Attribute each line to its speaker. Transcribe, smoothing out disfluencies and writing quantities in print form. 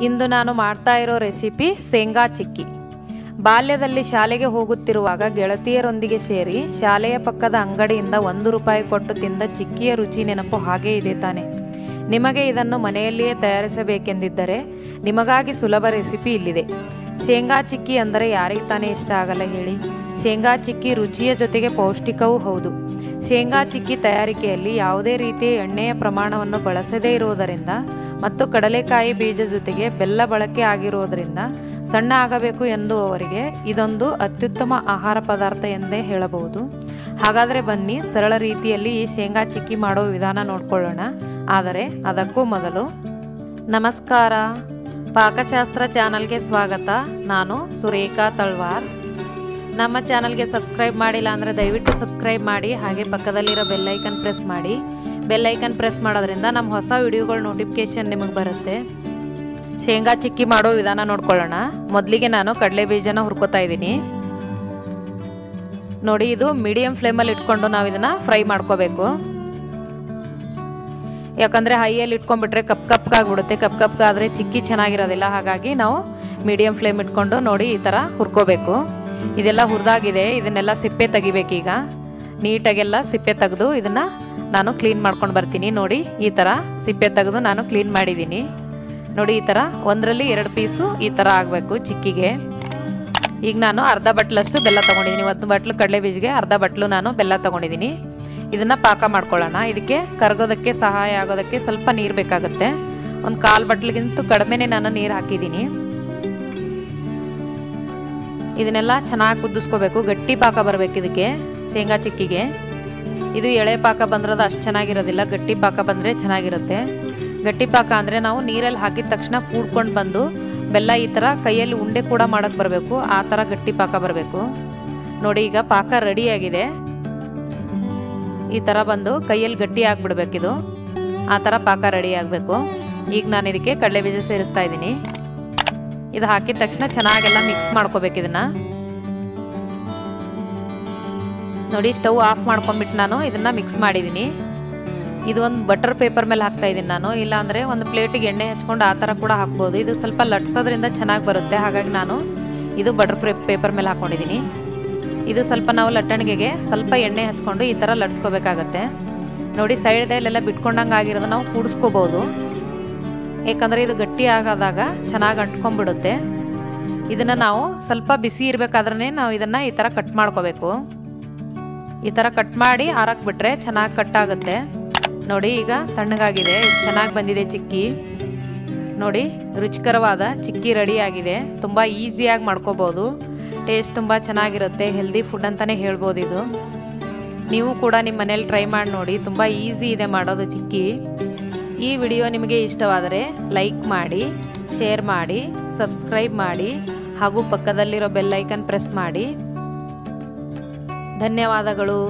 Speaker 1: ಇಂದು ನಾನು ಮಾಡ್ತಾ ಇರೋ ರೆಸಿಪಿ ಶೇಂಗಾ ಚಿಕ್ಕಿ. ಬಾಲ್ಯದಲ್ಲಿ ಶಾಲೆಗೆ ಹೋಗುತ್ತಿರುವಾಗ ಗೆಳತಿಯರೊಂದಿಗೆ ಸೇರಿ ಶಾಲೆಯ ಪಕ್ಕದ ಅಂಗಡಿಯಿಂದ 1 ರೂಪಾಯಿ ಕೊಟ್ಟು ತಿಂದ ಚಿಕ್ಕಿಯ ರುಚಿ ನೆನಪು ಹಾಗೇ ಇದೆ ತಾನೆ. ನಿಮಗೆ ಇದನ್ನು ಮನೆಯಲ್ಲಿಯೇ ತಯಾರಿಸಬೇಕೆಂದಿದ್ದರೆ ನಿಮಗಾಗಿ ಸುಲಭ ರೆಸಿಪಿ ಇಲ್ಲಿದೆ. ಶೇಂಗಾ ಚಿಕ್ಕಿ ಅಂದರೆ ಯಾರಿಗೆ ತಾನೇ ಇಷ್ಟ ಆಗಲ್ಲ ಹೇಳಿ. ಶೇಂಗಾ ಚಿಕ್ಕಿ ರುಚಿಯ ಜೊತೆಗೆ ಪೌಷ್ಟಿಕವೂ ಹೌದು. ಶೇಂಗಾ ಚಿಕ್ಕಿ ತಯಾರಿಕೆಯಲ್ಲಿ ಯಾವುದೇ ರೀತಿಯ ಎಣ್ಣೆಯ ಪ್ರಮಾಣವನ್ನು ಬಳಸದೇ ಇರುವುದರಿಂದ ಮತ್ತು ಕಡಲೆಕಾಯಿ ಬೀಜ ಜೊತೆಗೆ ಬೆಲ್ಲ ಬಳಕೆ ಆಗಿರುವುದರಿಂದ ಸಣ್ಣ ಆಗಬೇಕು ಎನ್ನುವವರಿಗೆ ಇದೊಂದು ಅತ್ಯುತ್ತಮ ಆಹಾರ ಪದಾರ್ಥ ಎಂದೇ ಹೇಳಬಹುದು. ಹಾಗಾದರೆ ಬನ್ನಿ ಸರಳ ರೀತಿಯಲ್ಲಿ ಈ ಶೇಂಗಾ ಚಿಕ್ಕಿ ಮಾಡೋ ವಿಧಾನ ನೋಡ್ಕೊಳ್ಳೋಣ. ಆದರೆ ಅದಕ್ಕೂ ಮೊದಲು ನಮಸ್ಕಾರ, ಪಾಕಶಾಸ್ತ್ರ ಚಾನಲ್ಗೆ ಸ್ವಾಗತ. ನಾನು ಸುರೇಖಾ ತಳ್ವಾರ್. ನಮ್ಮ ಚಾನಲ್ಗೆ ಸಬ್ಸ್ಕ್ರೈಬ್ ಮಾಡಿಲ್ಲ ಅಂದರೆ ದಯವಿಟ್ಟು ಸಬ್ಸ್ಕ್ರೈಬ್ ಮಾಡಿ, ಹಾಗೆ ಪಕ್ಕದಲ್ಲಿರೋ ಬೆಲ್ಲೈಕನ್ ಪ್ರೆಸ್ ಮಾಡಿ. ಬೆಲ್ಲೈಕನ್ ಪ್ರೆಸ್ ಮಾಡೋದ್ರಿಂದ ನಮ್ಮ ಹೊಸ ವಿಡಿಯೋಗಳ ನೋಟಿಫಿಕೇಷನ್ ನಿಮಗೆ ಬರುತ್ತೆ. ಶೇಂಗಾ ಚಿಕ್ಕಿ ಮಾಡೋ ವಿಧಾನ ನೋಡ್ಕೊಳ್ಳೋಣ. ಮೊದಲಿಗೆ ನಾನು ಕಡಲೆ ಬೀಜನ ಹುರ್ಕೋತಾ ಇದ್ದೀನಿ. ನೋಡಿ, ಇದು ಮೀಡಿಯಂ ಫ್ಲೇಮಲ್ಲಿ ಇಟ್ಕೊಂಡು ನಾವು ಇದನ್ನು ಫ್ರೈ ಮಾಡ್ಕೋಬೇಕು. ಯಾಕಂದರೆ ಹೈಯಲ್ಲಿ ಇಟ್ಕೊಂಡ್ಬಿಟ್ರೆ ಕಪ್ಪಾಗ್ಬಿಡುತ್ತೆ. ಕಪ್ಪಾದರೆ ಚಿಕ್ಕಿ ಚೆನ್ನಾಗಿರೋದಿಲ್ಲ. ಹಾಗಾಗಿ ನಾವು ಮೀಡಿಯಂ ಫ್ಲೇಮ್ ಇಟ್ಕೊಂಡು ನೋಡಿ ಈ ಥರ ಹುರ್ಕೋಬೇಕು. ಇದೆಲ್ಲ ಹುರಿದಾಗಿದೆ. ಇದನ್ನೆಲ್ಲ ಸಿಪ್ಪೆ ತೆಗಿಬೇಕೀಗ. ನೀಟಾಗೆಲ್ಲ ಸಿಪ್ಪೆ ತೆಗೆದು ಇದನ್ನು ನಾನು ಕ್ಲೀನ್ ಮಾಡ್ಕೊಂಡು ಬರ್ತೀನಿ. ನೋಡಿ, ಈ ಥರ ಸಿಪ್ಪೆ ತೆಗೆದು ನಾನು ಕ್ಲೀನ್ ಮಾಡಿದ್ದೀನಿ. ನೋಡಿ, ಈ ಥರ 1ರಲ್ಲಿ 2 ಪೀಸು ಈ ಥರ ಆಗಬೇಕು ಚಿಕ್ಕಿಗೆ. ಈಗ ನಾನು ಅರ್ಧ ಬಟ್ಲಷ್ಟು ಬೆಲ್ಲ ತೊಗೊಂಡಿದ್ದೀನಿ. 1 ಬಟ್ಲು ಕಡಲೆ ಬೀಜಿಗೆ ಅರ್ಧ ಬಟ್ಲು ನಾನು ಬೆಲ್ಲ ತೊಗೊಂಡಿದ್ದೀನಿ. ಇದನ್ನು ಪಾಕ ಮಾಡ್ಕೊಳ್ಳೋಣ. ಇದಕ್ಕೆ ಕರಗೋದಕ್ಕೆ ಸಹಾಯ ಆಗೋದಕ್ಕೆ ಸ್ವಲ್ಪ ನೀರು ಬೇಕಾಗುತ್ತೆ. ಒಂದು 1/4 ಬಟ್ಲಿಗಿಂತ ಕಡಿಮೆನೇ ನಾನು ನೀರು ಹಾಕಿದ್ದೀನಿ. ಇದನ್ನೆಲ್ಲ ಚೆನ್ನಾಗಿ ಕುದಿಸ್ಕೋಬೇಕು. ಗಟ್ಟಿ ಪಾಕ ಬರಬೇಕು ಇದಕ್ಕೆ, ಶೇಂಗಾ ಚಿಕ್ಕಿಗೆ. ಇದು ಎಳೆ ಪಾಕ ಬಂದಿರೋದು ಅಷ್ಟು ಚೆನ್ನಾಗಿರೋದಿಲ್ಲ. ಗಟ್ಟಿ ಪಾಕ ಬಂದರೆ ಚೆನ್ನಾಗಿರುತ್ತೆ. ಗಟ್ಟಿ ಪಾಕ ಅಂದರೆ ನಾವು ನೀರಲ್ಲಿ ಹಾಕಿದ ತಕ್ಷಣ ಕೂಡ್ಕೊಂಡು ಬಂದು ಬೆಲ್ಲ ಈ ಥರ ಕೈಯಲ್ಲಿ ಉಂಡೆ ಕೂಡ ಮಾಡೋಕ್ಕೆ ಬರಬೇಕು. ಆ ಥರ ಗಟ್ಟಿ ಪಾಕ ಬರಬೇಕು. ನೋಡಿ, ಈಗ ಪಾಕ ರೆಡಿಯಾಗಿದೆ. ಈ ಥರ ಬಂದು ಕೈಯಲ್ಲಿ ಗಟ್ಟಿ ಆಗಿಬಿಡ್ಬೇಕಿದು. ಆ ಥರ ಪಾಕ ರೆಡಿ ಆಗಬೇಕು. ಈಗ ನಾನು ಇದಕ್ಕೆ ಕಡಲೆ ಬೀಜ ಸೇರಿಸ್ತಾ ಇದ್ದೀನಿ. ಇದು ಹಾಕಿದ ತಕ್ಷಣ ಚೆನ್ನಾಗೆಲ್ಲ ಮಿಕ್ಸ್ ಮಾಡ್ಕೋಬೇಕು ಇದನ್ನು. ನೋಡಿ, ಸ್ಟವ್ ಆಫ್ ಮಾಡ್ಕೊಂಡ್ಬಿಟ್ಟು ನಾನು ಇದನ್ನು ಮಿಕ್ಸ್ ಮಾಡಿದ್ದೀನಿ. ಇದು ಒಂದು ಬಟರ್ ಪೇಪರ್ ಮೇಲೆ ಹಾಕ್ತಾ ಇದ್ದೀನಿ ನಾನು. ಇಲ್ಲಾಂದರೆ ಒಂದು ಪ್ಲೇಟಿಗೆ ಎಣ್ಣೆ ಹಚ್ಕೊಂಡು ಆ ಥರ ಕೂಡ ಹಾಕ್ಬೋದು. ಇದು ಸ್ವಲ್ಪ ಲಟ್ಸೋದ್ರಿಂದ ಚೆನ್ನಾಗಿ ಬರುತ್ತೆ. ಹಾಗಾಗಿ ನಾನು ಇದು ಬಟರ್ ಪೇಪರ್ ಮೇಲೆ ಹಾಕ್ಕೊಂಡಿದ್ದೀನಿ. ಇದು ಸ್ವಲ್ಪ ನಾವು ಲಟ್ಟಣಿಗೆಗೆ ಸ್ವಲ್ಪ ಎಣ್ಣೆ ಹಚ್ಕೊಂಡು ಈ ಥರ ಲಟ್ಸ್ಕೋಬೇಕಾಗತ್ತೆ. ನೋಡಿ, ಸೈಡಲ್ಲೆಲ್ಲ ಬಿಟ್ಕೊಂಡಂಗೆ ಆಗಿರೋದು ನಾವು ಕೂಡಿಸ್ಕೋಬೋದು. ಏಕೆಂದರೆ ಇದು ಗಟ್ಟಿ ಆಗೋದಾಗ ಚೆನ್ನಾಗಿ ಅಂಟ್ಕೊಂಡ್ಬಿಡುತ್ತೆ. ಇದನ್ನು ನಾವು ಸ್ವಲ್ಪ ಬಿಸಿ ಇರಬೇಕಾದ್ರೆ ನಾವು ಇದನ್ನು ಈ ಥರ ಕಟ್ ಮಾಡ್ಕೋಬೇಕು. ಈ ಥರ ಕಟ್ ಮಾಡಿ ಆರಾಕ್ಬಿಟ್ರೆ ಚೆನ್ನಾಗಿ ಕಟ್ ಆಗುತ್ತೆ. ನೋಡಿ, ಈಗ ತಣ್ಣಗಾಗಿದೆ. ಚೆನ್ನಾಗಿ ಬಂದಿದೆ ಚಿಕ್ಕಿ. ನೋಡಿ, ರುಚಿಕರವಾದ ಚಿಕ್ಕಿ ರೆಡಿಯಾಗಿದೆ. ತುಂಬ ಈಸಿಯಾಗಿ ಮಾಡ್ಕೋಬೋದು. ಟೇಸ್ಟ್ ತುಂಬ ಚೆನ್ನಾಗಿರುತ್ತೆ. ಹೆಲ್ದಿ ಫುಡ್ ಅಂತಲೇ ಹೇಳ್ಬೋದು ಇದು. ನೀವು ಕೂಡ ನಿಮ್ಮ ಮನೇಲಿ ಟ್ರೈ ಮಾಡಿ ನೋಡಿ. ತುಂಬ ಈಸಿ ಇದೆ ಮಾಡೋದು ಚಿಕ್ಕಿ. ಈ ವಿಡಿಯೋ ನಿಮಗೆ ಇಷ್ಟವಾದರೆ ಲೈಕ್ ಮಾಡಿ, ಶೇರ್ ಮಾಡಿ, ಸಬ್ಸ್ಕ್ರೈಬ್ ಮಾಡಿ, ಹಾಗೂ ಪಕ್ಕದಲ್ಲಿರೋ ಬೆಲ್ ಐಕನ್ ಪ್ರೆಸ್ ಮಾಡಿ. ಧನ್ಯವಾದಗಳು.